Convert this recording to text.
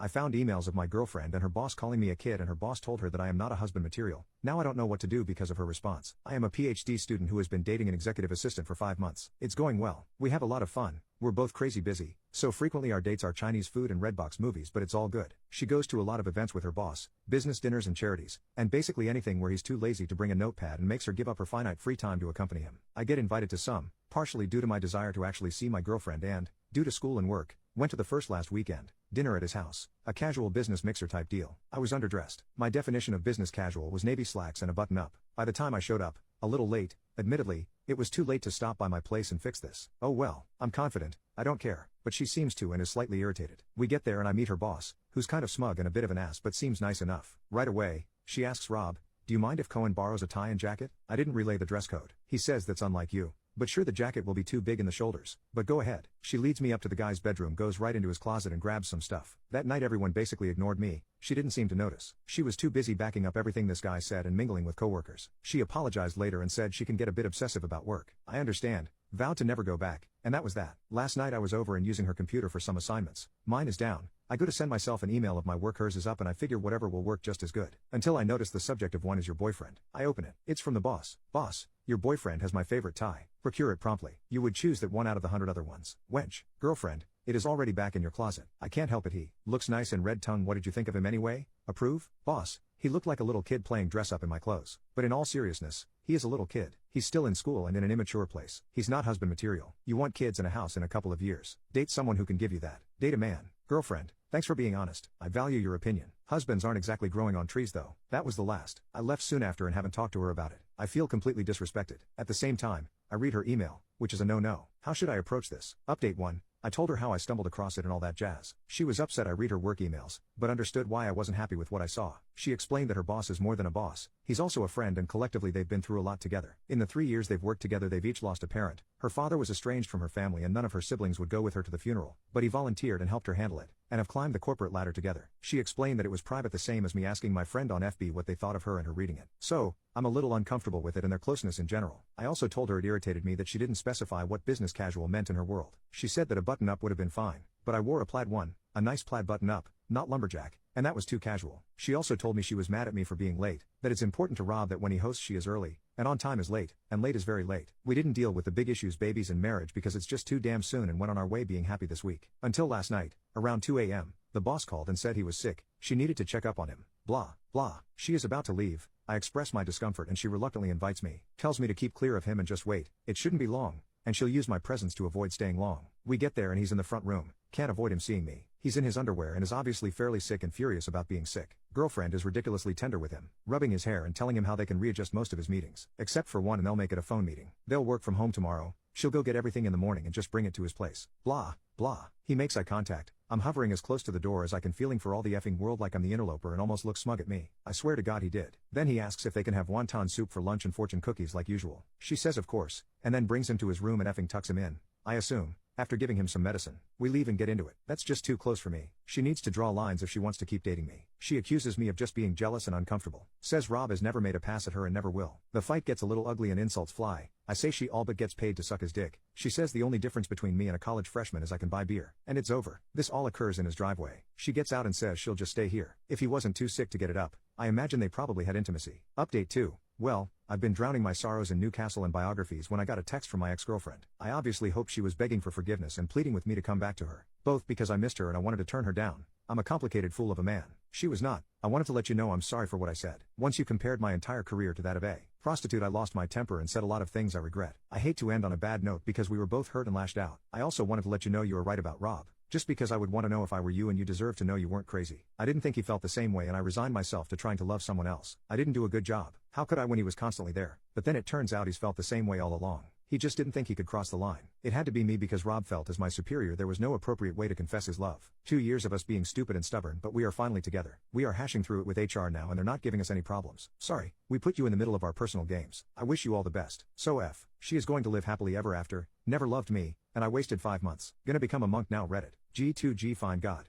I found emails of my girlfriend and her boss calling me a kid, and her boss told her that I am not a husband material. Now I don't know what to do because of her response. I am a PhD student who has been dating an executive assistant for 5 months. It's going well. We have a lot of fun. We're both crazy busy, so frequently our dates are Chinese food and Redbox movies, but it's all good. She goes to a lot of events with her boss, business dinners and charities, and basically anything where he's too lazy to bring a notepad and makes her give up her finite free time to accompany him. I get invited to some, partially due to my desire to actually see my girlfriend and, due to school and work, went to the first last weekend, dinner at his house, a casual business mixer type deal. I was underdressed. My definition of business casual was navy slacks and a button up. By the time I showed up, a little late, admittedly, it was too late to stop by my place and fix this. Oh well, I'm confident, I don't care, but she seems to and is slightly irritated. We get there and I meet her boss, who's kind of smug and a bit of an ass but seems nice enough. Right away, she asks Rob, "Do you mind if Cohen borrows a tie and jacket?" I didn't relay the dress code. He says that's unlike you. But sure, the jacket will be too big in the shoulders. But go ahead. She leads me up to the guy's bedroom, goes right into his closet and grabs some stuff. That night everyone basically ignored me. She didn't seem to notice. She was too busy backing up everything this guy said and mingling with coworkers. She apologized later and said she can get a bit obsessive about work. I understand. Vowed to never go back. And that was that. Last night I was over and using her computer for some assignments. Mine is down. I go to send myself an email of my work, hers is up, and I figure whatever will work just as good. Until I notice the subject of one is your boyfriend. I open it. It's from the boss. Boss, your boyfriend has my favorite tie. Procure it promptly. You would choose that one out of the 100 other ones. Wench. Girlfriend, it is already back in your closet. I can't help it. He looks nice and red tongue. What did you think of him anyway? Approve? Boss, he looked like a little kid playing dress up in my clothes. But in all seriousness, he is a little kid. He's still in school and in an immature place. He's not husband material. You want kids and a house in a couple of years. Date someone who can give you that. Date a man. Girlfriend, thanks for being honest. I value your opinion. Husbands aren't exactly growing on trees though. That was the last. I left soon after and haven't talked to her about it. I feel completely disrespected. At the same time, I read her email, which is a no-no. How should I approach this? Update 1. I told her how I stumbled across it and all that jazz. She was upset I read her work emails, but understood why I wasn't happy with what I saw. She explained that her boss is more than a boss. He's also a friend, and collectively they've been through a lot together. In the 3 years they've worked together, they've each lost a parent. Her father was estranged from her family and none of her siblings would go with her to the funeral, but he volunteered and helped her handle it, and have climbed the corporate ladder together. She explained that it was private, the same as me asking my friend on FB what they thought of her and her reading it. So, I'm a little uncomfortable with it and their closeness in general. I also told her it irritated me that she didn't specify what business casual meant in her world. She said that a button-up would have been fine, but I wore a plaid one, a nice plaid button-up, not lumberjack, and that was too casual. She also told me she was mad at me for being late, that it's important to Rob that when he hosts she is early, and on time is late, and late is very late. We didn't deal with the big issues, babies and marriage, because it's just too damn soon, and went on our way being happy this week. Until last night, around 2 a.m., the boss called and said he was sick, she needed to check up on him. Blah, blah. She is about to leave. I express my discomfort and she reluctantly invites me, tells me to keep clear of him and just wait. It shouldn't be long, and she'll use my presence to avoid staying long. We get there and he's in the front room. Can't avoid him seeing me. He's in his underwear and is obviously fairly sick and furious about being sick. Girlfriend is ridiculously tender with him, rubbing his hair and telling him how they can readjust most of his meetings, except for one, and they'll make it a phone meeting. They'll work from home tomorrow. She'll go get everything in the morning and just bring it to his place. Blah, blah. He makes eye contact. I'm hovering as close to the door as I can, feeling for all the effing world like I'm the interloper, and almost looks smug at me. I swear to God he did. Then he asks if they can have wonton soup for lunch and fortune cookies like usual. She says of course, and then brings him to his room and effing tucks him in, I assume, after giving him some medicine. We leave and get into it. That's just too close for me. She needs to draw lines if she wants to keep dating me. She accuses me of just being jealous and uncomfortable. Says Rob has never made a pass at her and never will. The fight gets a little ugly and insults fly. I say she all but gets paid to suck his dick. She says the only difference between me and a college freshman is I can buy beer. And it's over. This all occurs in his driveway. She gets out and says she'll just stay here. If he wasn't too sick to get it up, I imagine they probably had intimacy. Update 2. Well, I've been drowning my sorrows in Newcastle and biographies when I got a text from my ex-girlfriend. I obviously hoped she was begging for forgiveness and pleading with me to come back to her. Both because I missed her and I wanted to turn her down. I'm a complicated fool of a man. She was not. I wanted to let you know I'm sorry for what I said. Once you compared my entire career to that of a prostitute, I lost my temper and said a lot of things I regret. I hate to end on a bad note because we were both hurt and lashed out. I also wanted to let you know you were right about Rob. Just because I would want to know if I were you, and you deserve to know you weren't crazy. I didn't think he felt the same way and I resigned myself to trying to love someone else. I didn't do a good job. How could I when he was constantly there? But then it turns out he's felt the same way all along. He just didn't think he could cross the line. It had to be me because Rob felt as my superior there was no appropriate way to confess his love. 2 years of us being stupid and stubborn, but we are finally together. We are hashing through it with HR now and they're not giving us any problems. Sorry, we put you in the middle of our personal games. I wish you all the best. So F. She is going to live happily ever after, never loved me, and I wasted 5 months. Gonna become a monk now, Reddit. G2G, find God.